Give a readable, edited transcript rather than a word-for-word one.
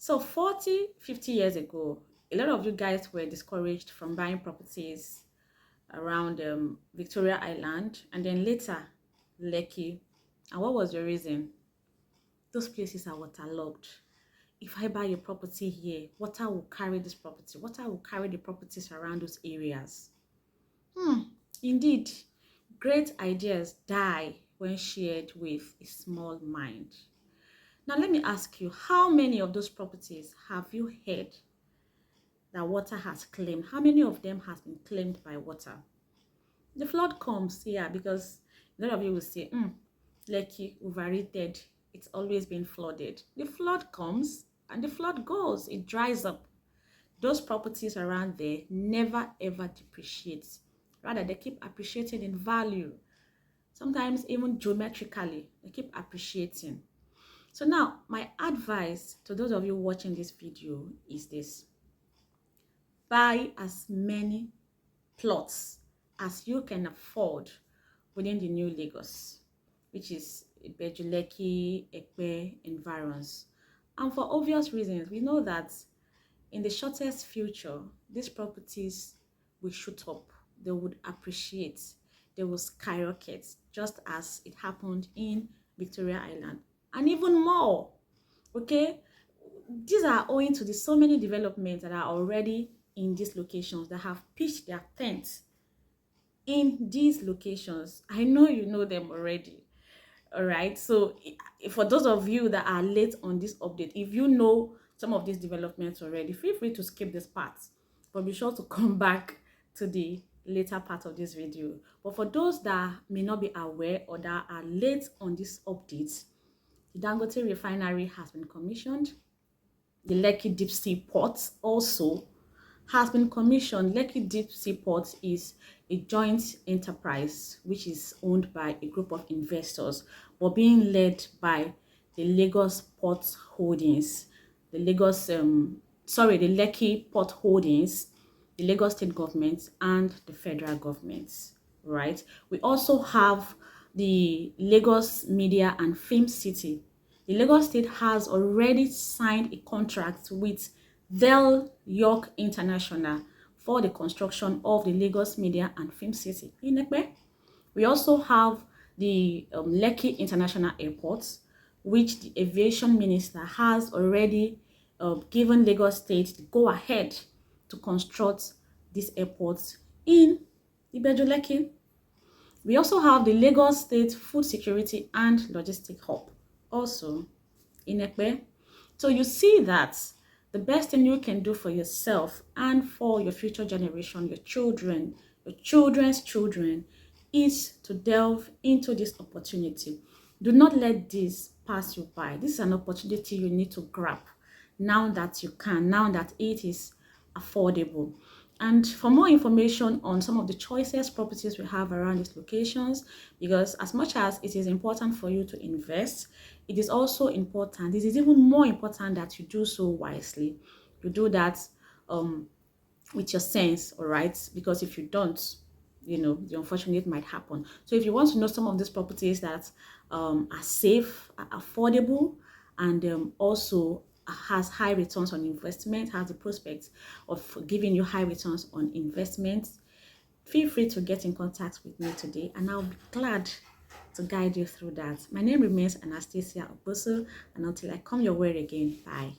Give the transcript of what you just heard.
So 40, 50 years ago, a lot of you guys were discouraged from buying properties around Victoria Island and then later Lekki. And what was the reason? Those places are waterlogged. If I buy a property here, water will carry this property. Water will carry the properties around those areas. Indeed, great ideas die when shared with a small mind. Now, let me ask you, how many of those properties have you heard that water has claimed? How many of them has been claimed by water? The flood comes, yeah, because a lot of you will say, Lekki, overrated. It's always been flooded. The flood comes and the flood goes. It dries up. Those properties around there never ever depreciate. Rather, they keep appreciating in value. Sometimes even geometrically, they keep appreciating. So now, my advice to those of you watching this video is this. Buy as many plots as you can afford within the new Lagos, which is Lekki, Ekpe environs. And for obvious reasons, we know that in the shortest future, these properties will shoot up. They would appreciate. They will skyrocket, just as it happened in Victoria Island. And even more, okay? These are owing to the so many developments that are already in these locations that have pitched their tents in these locations. I know you know them already. All right, so for those of you that are late on this update, if you know some of these developments already, feel free to skip this part, but be sure to come back to the later part of this video. But for those that may not be aware or that are late on this update, the Dangote refinery has been commissioned. The Lekki Deep Sea Port also has been commissioned. Lekki Deep Sea Port is a joint enterprise which is owned by a group of investors, but being led by the Lagos Port Holdings, the Lekki Port Holdings, the Lagos State government, and the federal government. Right? We also have the Lagos Media and Film City. The Lagos State has already signed a contract with Del York International for the construction of the Lagos Media and Film City in Ekpe. We also have the Lekki International Airport, which the aviation minister has already given Lagos State the go-ahead to construct this airport in Lekki. We also have the Lagos State Food Security and Logistic Hub, also in Ekpe. So you see that the best thing you can do for yourself and for your future generation, your children, your children's children, is to delve into this opportunity. Do not let this pass you by. This is an opportunity you need to grab now that you can, now that it is affordable. And for more information on some of the choicest properties we have around these locations, because as much as it is important for you to invest, it is also important, it is even more important that you do so wisely. You do that with your sense, all right? Because if you don't, you know, the unfortunate might happen. So if you want to know some of these properties that are safe, are affordable, and also has high returns on investment, has the prospect of giving you high returns on investment, feel free to get in contact with me today, and I'll be glad to guide you through that. My name remains Anastasia Oboso, and until I come your way again, bye.